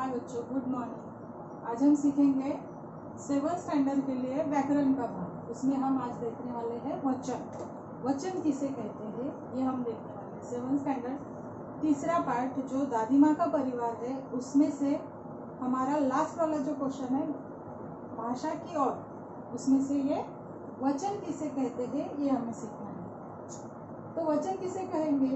हाय बच्चों, good morning. आज हम सीखेंगे 7th स्टैंडर्ड के लिए व्याकरण का भाग। उसमें हम आज देखने वाले हैं वचन। वचन किसे कहते हैं ये हम देखने वाले हैं। 7th स्टैंडर्ड तीसरा पार्ट जो दादी माँ का परिवार है उसमें से हमारा लास्ट वाला जो क्वेश्चन है भाषा की ओर, उसमें से ये वचन किसे कहते हैं ये हमें सीखना है। तो वचन किसे कहेंगे?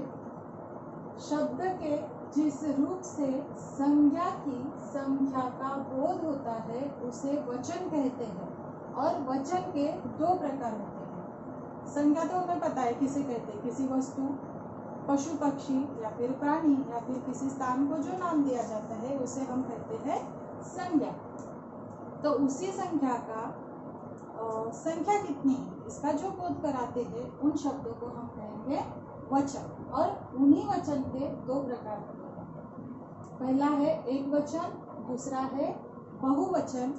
शब्द के जिस रूप से संज्ञा की संख्या का बोध होता है उसे वचन कहते हैं। और वचन के दो प्रकार होते हैं। संज्ञा तो हमें पता है किसे कहते हैं, किसी वस्तु, पशु पक्षी या फिर प्राणी या फिर किसी स्थान को जो नाम दिया जाता है उसे हम कहते हैं संज्ञा। तो उसी संख्या का संख्या कितनी है इसका जो बोध कराते हैं उन शब्दों को हम कहेंगे वचन। और उन्हीं वचन के दो प्रकार होते हैं। पहला है एक वचन, दूसरा है बहुवचन।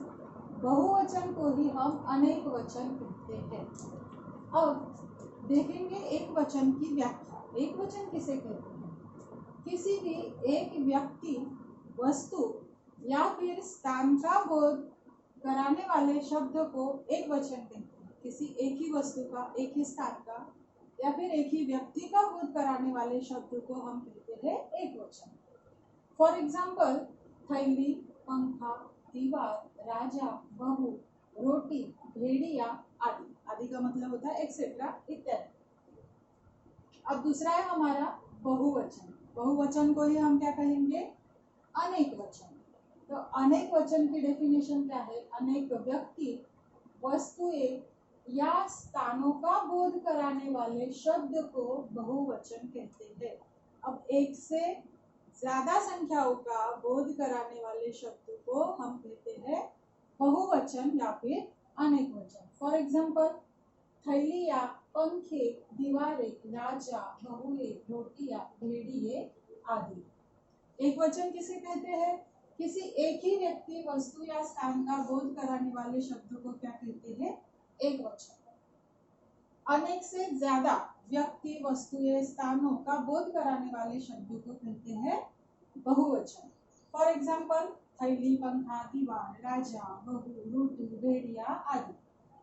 बहुवचन को ही हम अनेक वचन कहते हैं। अब देखेंगे एक वचन की व्याख्या। एक वचन किसे कहते हैं? किसी भी एक व्यक्ति, वस्तु या फिर स्थान का बोध कराने वाले शब्द को एक वचन कहते हैं। किसी एक ही वस्तु का, एक ही स्थान का या फिर एक ही व्यक्ति का बोध कराने वाले शब्द को हम कहते हैं एक वचन। फॉर एग्जाम्पल थैली, पंखा, दीवार, राजा, बहू, रोटी, भेड़िया आदि। आदि का मतलब होता है एक्सेट्रा, इत्यादि। अब दूसरा है हमारा बहुवचन। बहुवचन को ही हम क्या कहेंगे? अनेक वचन। तो अनेक वचन की डेफिनेशन क्या है? अनेक व्यक्ति, वस्तुएं या स्थानों का बोध कराने वाले शब्द को बहुवचन कहते हैं। अब एक से ज्यादा संख्याओं का बोध कराने वाले शब्द को हम कहते हैं बहुवचन या फिर अनेक वचन। फॉर एग्जाम्पल थैलियाँ, पंखे, दीवारें, राजा, बहुएं, रोटियां, भेड़िए आदि। एक वचन किसे कहते हैं? किसी एक ही व्यक्ति, वस्तु या स्थान का बोध कराने वाले शब्द को क्या कहते हैं? एक वचन। अनेक से ज्यादा व्यक्ति, वस्तुएं, स्थानों का बोध कराने वाले शब्द को कहते हैं बहुवचन। फॉर एग्जाम्पल थैली, पंखा, दीवार, राजा, बहू, रोटी, भेड़िया आदि,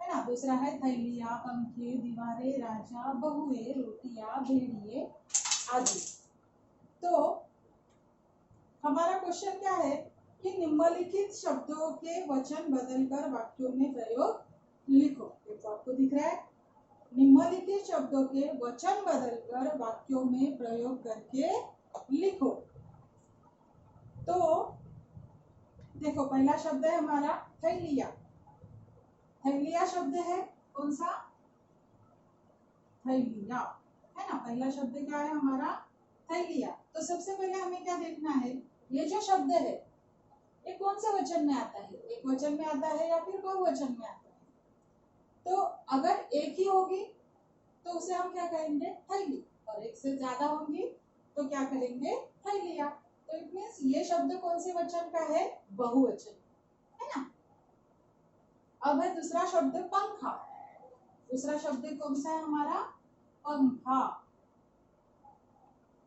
है ना। दूसरा है थैलियाँ, पंखे, दीवारें, राजा, बहुएं, रोटियां, भेड़िए आदि। तो हमारा क्वेश्चन क्या है कि निम्नलिखित शब्दों के वचन बदलकर वाक्यों में प्रयोग लिखो। देखो आपको दिख रहा है, निम्नलिखित शब्दों के वचन बदलकर वाक्यों में प्रयोग करके लिखो। तो देखो पहला शब्द है हमारा थैलिया। थैलिया शब्द है कौन सा? थैलिया, है ना। पहला शब्द क्या है हमारा? थैलिया। तो सबसे पहले हमें क्या देखना है, ये जो शब्द है ये कौन से वचन में आता है? एक वचन में आता है या फिर बहुवचन में आता है? तो अगर एक ही होगी तो उसे हम क्या कहेंगे? थैली। और एक से ज्यादा होंगी तो क्या कहेंगे? थैलिया। तो इट मीन्स ये शब्द कौन से वचन का है? बहुवचन, है ना। अब है दूसरा शब्द पंखा। दूसरा शब्द कौन सा है हमारा? पंखा।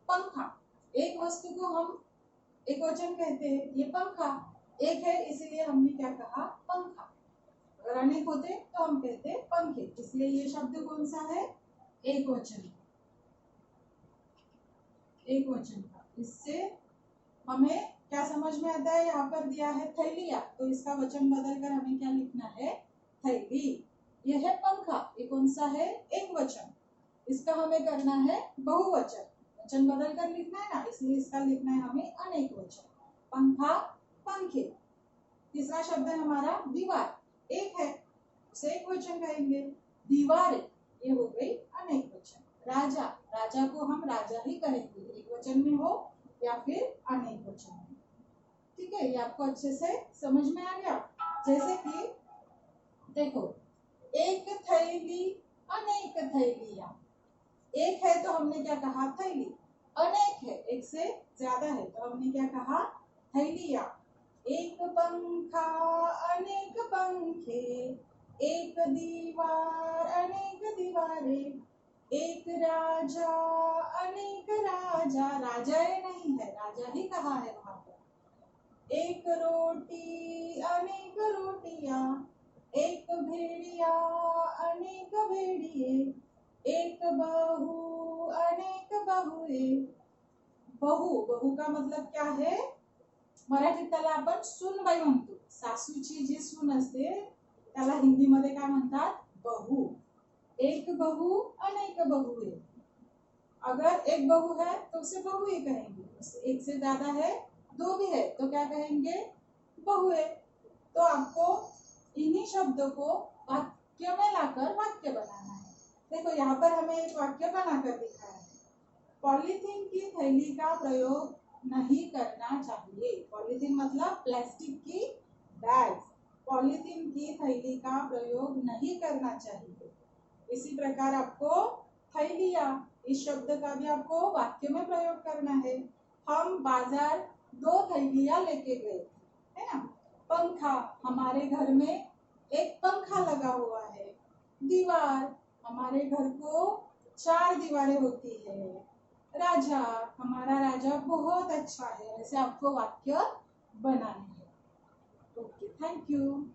पंखा, एक वस्तु को हम एक वचन कहते हैं। ये पंखा एक है इसीलिए हमने क्या कहा? पंखा। अगर अनेक होते तो हम कहते पंखे, इसलिए ये शब्द कौन सा है? एक वचन। एक वचन का। इससे हमें क्या समझ में आता है? यहाँ पर दिया है थैलिया, तो इसका वचन बदलकर हमें क्या लिखना है? थैली। यह है पंखा, ये कौन सा है? एक वचन। इसका हमें करना है बहुवचन। वचन बदल कर लिखना है ना, इसलिए इसका लिखना है हमें अनेक वचन। पंखा, पंखे। तीसरा शब्द है हमारा दीवार। एक है उसे एक वचन कहेंगे। दीवारें, ये हो गई अनेक वचन। राजा, राजा को हम राजा ही कहेंगे, एक वचन में हो या फिर अनेक वचन में। ठीक है, ये आपको अच्छे से समझ में आ गया। जैसे कि देखो, एक थैली, अनेक थैलियां। एक है तो हमने क्या कहा? थैली। अनेक है, एक से ज्यादा है तो हमने क्या कहा? थैलियां। एक पंखा, अनेक पंखे, एक दीवार, अनेक दीवारें, एक राजा, अनेक राजा। राजा ये नहीं है, राजा ही कहा है वहां पर। एक रोटी अनेक रोटियां, एक भेड़िया अनेक भेड़िए, एक बहू अनेक बहुए। बहू, बहू का मतलब क्या है? मराठीत त्याला आपण सूनबाई म्हणतो. सासूची जी सून असते त्याला हिंदीमध्ये काय म्हणतात? बहू. एक बहू अनेक बहुए। अगर एक बहू है तो उसे बहू ही कहेंगे, एक से ज्यादा है, दो भी है तो क्या कहेंगे? बहुए। तो आपको इन्हीं शब्दों को वाक्य में लाकर वाक्य बनाना है। देखो यहाँ पर हमें एक वाक्य बनाकर दिखाया है, पॉलीथीन की थैली का प्रयोग नहीं करना चाहिए। पॉलीथीन मतलब प्लास्टिक की बैग। पॉलीथीन की थैली का प्रयोग नहीं करना चाहिए। इसी प्रकार आपको थैलिया, इस शब्द का भी आपको वाक्य में प्रयोग करना है। हम बाजार 2 थैलियां लेके गए थे, है ना। पंखा, हमारे घर में एक पंखा लगा हुआ है। दीवार, हमारे घर को 4 दीवारें होती है। राजा, हमारा राजा बहुत अच्छा है। ऐसे आपको वाक्य बनाने हैं। Okay, thank you.